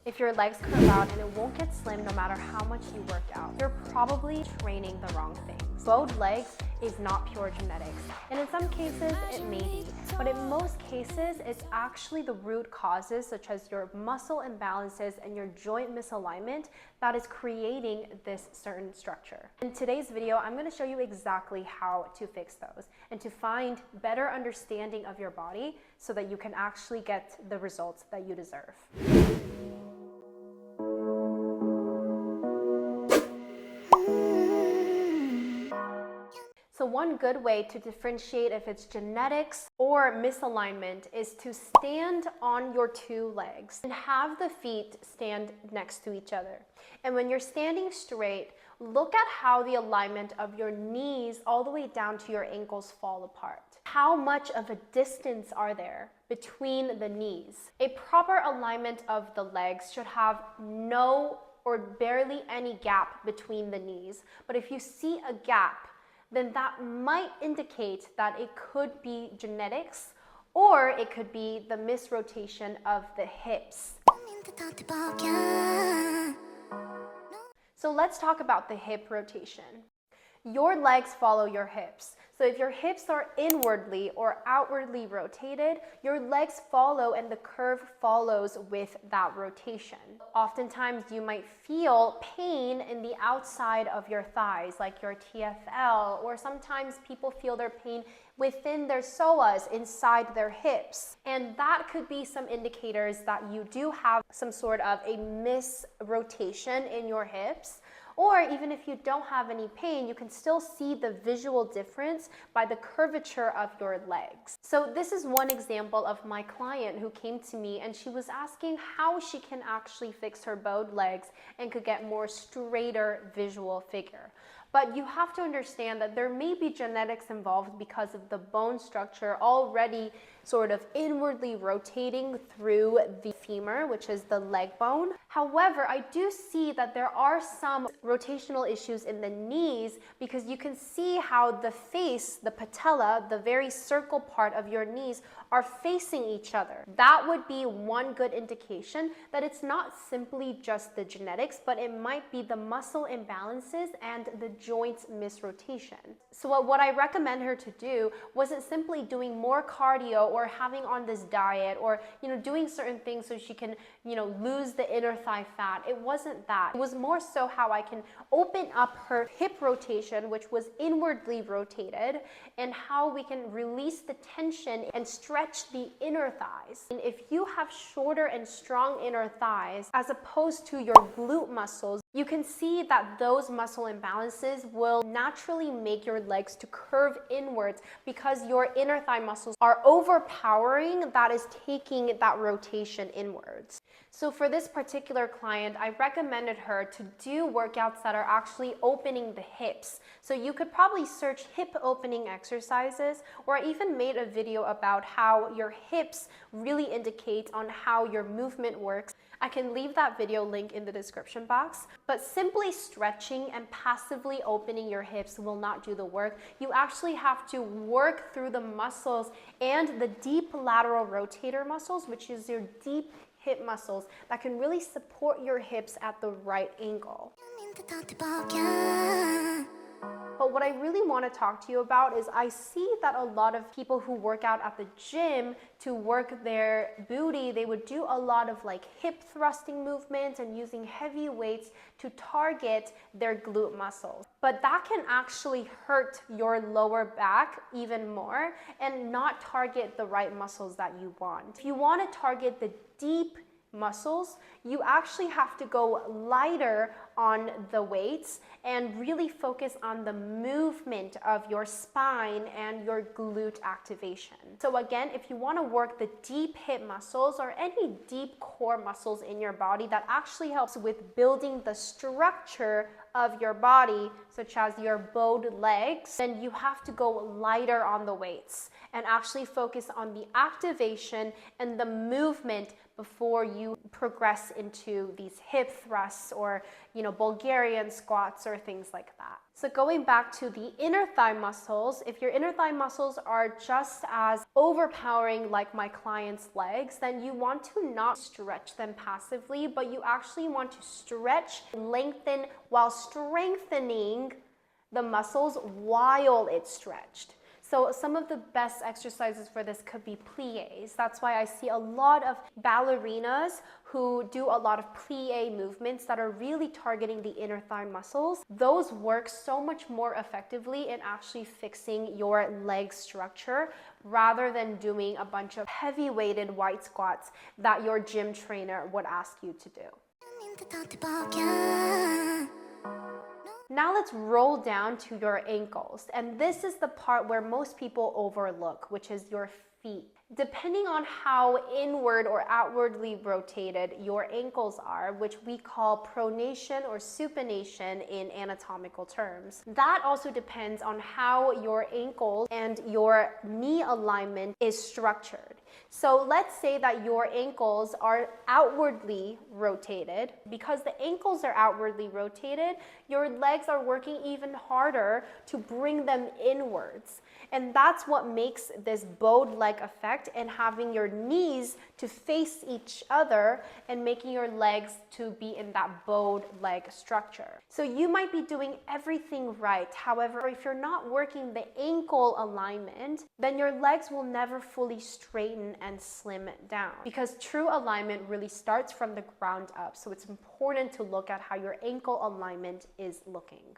If your legs curve out and it won't get slim no matter how much you work out, you're probably training the wrong things. Bowed legs is not pure genetics, and in some cases it may be, but in most cases it's actually the root causes such as your muscle imbalances and your joint misalignment that is creating this certain structure. In today's video, I'm going to show you exactly how to fix those and to find better understanding of your body so that you can actually get the results that you deserve. So one good way to differentiate if it's genetics or misalignment is to stand on your two legs and have the feet stand next to each other. And when you're standing straight, look at how the alignment of your knees all the way down to your ankles fall apart. How much of a distance are there between the knees? A proper alignment of the legs should have no or barely any gap between the knees. But if you see a gap, then that might indicate that it could be genetics or it could be the misrotation of the hips. So let's talk about the hip rotation. Your legs follow your hips. So if your hips are inwardly or outwardly rotated, your legs follow and the curve follows with that rotation. Oftentimes you might feel pain in the outside of your thighs, like your TFL, or sometimes people feel their pain within their psoas, inside their hips. And that could be some indicators that you do have some sort of a misrotation in your hips. Or even if you don't have any pain, you can still see the visual difference by the curvature of your legs. So this is one example of my client who came to me and she was asking how she can actually fix her bowed legs and could get more straighter visual figure. But you have to understand that there may be genetics involved because of the bone structure already sort of inwardly rotating through the femur, which is the leg bone. However, I do see that there are some rotational issues in the knees because you can see how the face, the patella, the very circle part of your knees are facing each other. That would be one good indication that it's not simply just the genetics, but it might be the muscle imbalances and the joint misrotation. So what I recommend her to do wasn't simply doing more cardio or having on this diet or doing certain things so she can lose the inner thigh fat. It wasn't that. It was more so how I can open up her hip rotation, which was inwardly rotated, and how we can release the tension and stretch the inner thighs. And if you have shorter and strong inner thighs as opposed to your glute muscles, you can see that those muscle imbalances will naturally make your legs to curve inwards because your inner thigh muscles are overpowering that is taking that rotation inwards. So for this particular client, I recommended her to do workouts that are actually opening the hips. So you could probably search hip opening exercises, or I even made a video about how your hips really indicate on how your movement works. I can leave that video link in the description box, but simply stretching and passively opening your hips will not do the work. You actually have to work through the muscles and the deep lateral rotator muscles, which is your deep hip muscles that can really support your hips at the right angle. But what I really want to talk to you about is I see that a lot of people who work out at the gym to work their booty, they would do a lot of like hip thrusting movements and using heavy weights to target their glute muscles. But that can actually hurt your lower back even more and not target the right muscles that you want. If you want to target the deep muscles, you actually have to go lighter on the weights and really focus on the movement of your spine and your glute activation. So again, if you want to work the deep hip muscles or any deep core muscles in your body, that actually helps with building the structure of your body, such as your bowed legs, then you have to go lighter on the weights and actually focus on the activation and the movement before you progress into these hip thrusts or Bulgarian squats or things like that. So going back to the inner thigh muscles, if your inner thigh muscles are just as overpowering like my client's legs, then you want to not stretch them passively, but you actually want to stretch, lengthen while strengthening the muscles while it's stretched. So some of the best exercises for this could be pliés. That's why I see a lot of ballerinas who do a lot of plié movements that are really targeting the inner thigh muscles. Those work so much more effectively in actually fixing your leg structure rather than doing a bunch of heavy weighted white squats that your gym trainer would ask you to do. Now let's roll down to your ankles. And this is the part where most people overlook, which is your feet. Depending on how inward or outwardly rotated your ankles are, which we call pronation or supination in anatomical terms, that also depends on how your ankles and your knee alignment is structured. So let's say that your ankles are outwardly rotated. Because the ankles are outwardly rotated, your legs are working even harder to bring them inwards. And that's what makes this bowed leg effect, and having your knees to face each other and making your legs to be in that bowed leg structure. So you might be doing everything right. However, if you're not working the ankle alignment, then your legs will never fully straighten and slim down, because true alignment really starts from the ground up. So it's important to look at how your ankle alignment is looking.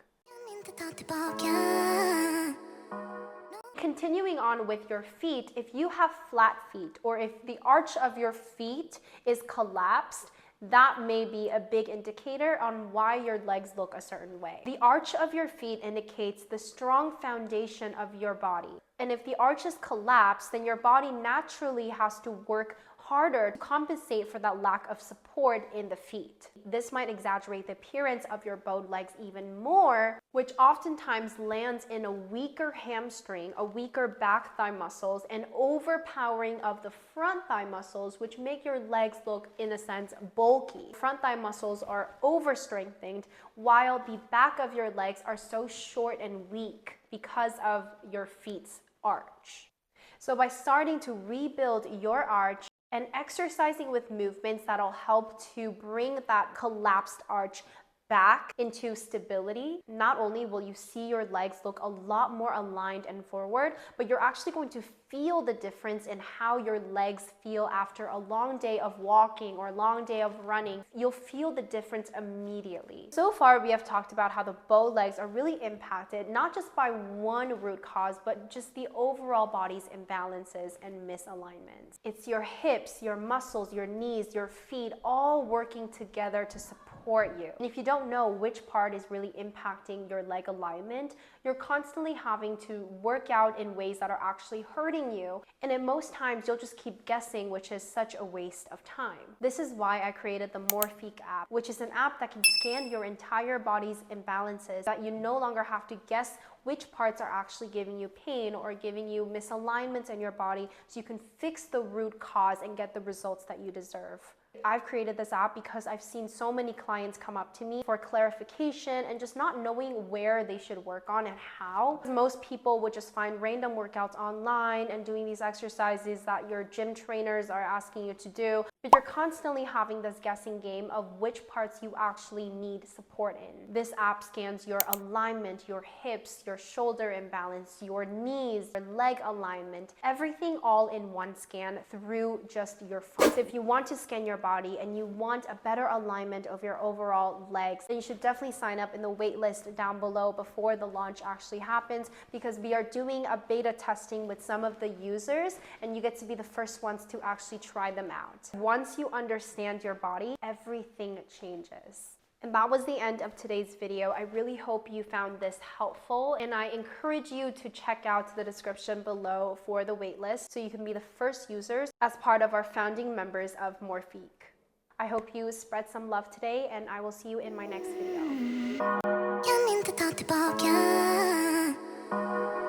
Continuing on with your feet, if you have flat feet or if the arch of your feet is collapsed, that may be a big indicator on why your legs look a certain way. The arch of your feet indicates the strong foundation of your body. And if the arch is collapsed, then your body naturally has to work harder to compensate for that lack of support in the feet. This might exaggerate the appearance of your bowed legs even more, which oftentimes lands in a weaker hamstring, a weaker back thigh muscles, and overpowering of the front thigh muscles, which make your legs look, in a sense, bulky. Front thigh muscles are overstrengthened, while the back of your legs are so short and weak because of your feet's arch. So by starting to rebuild your arch and exercising with movements that'll help to bring that collapsed arch back into stability, not only will you see your legs look a lot more aligned and forward, but you're actually going to feel the difference in how your legs feel after a long day of walking or a long day of running. You'll feel the difference immediately. So far, we have talked about how the bow legs are really impacted, not just by one root cause, but just the overall body's imbalances and misalignments. It's your hips, your muscles, your knees, your feet, all working together to support you. And if you don't know which part is really impacting your leg alignment, you're constantly having to work out in ways that are actually hurting you. And at most times, you'll just keep guessing, which is such a waste of time. This is why I created the Morphique app, which is an app that can scan your entire body's imbalances, that you no longer have to guess which parts are actually giving you pain or giving you misalignments in your body, so you can fix the root cause and get the results that you deserve. I've created this app because I've seen so many clients come up to me for clarification and just not knowing where they should work on and how. Most people would just find random workouts online and doing these exercises that your gym trainers are asking you to do, but you're constantly having this guessing game of which parts you actually need support in. This app scans your alignment, your hips, your shoulder imbalance, your knees, your leg alignment, everything all in one scan through just your phone. So if you want to scan your body and you want a better alignment of your overall legs, then you should definitely sign up in the wait list down below before the launch actually happens, because we are doing a beta testing with some of the users and you get to be the first ones to actually try them out. Once you understand your body, everything changes. And that was the end of today's video. I really hope you found this helpful, and I encourage you to check out the description below for the waitlist so you can be the first users as part of our founding members of Morphique. I hope you spread some love today, and I will see you in my next video.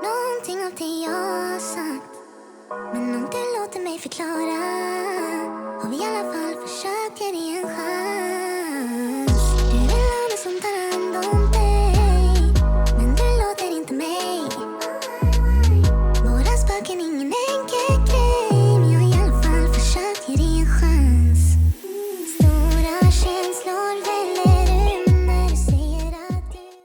Någonting av det jag sagt, men om du låter mig förklara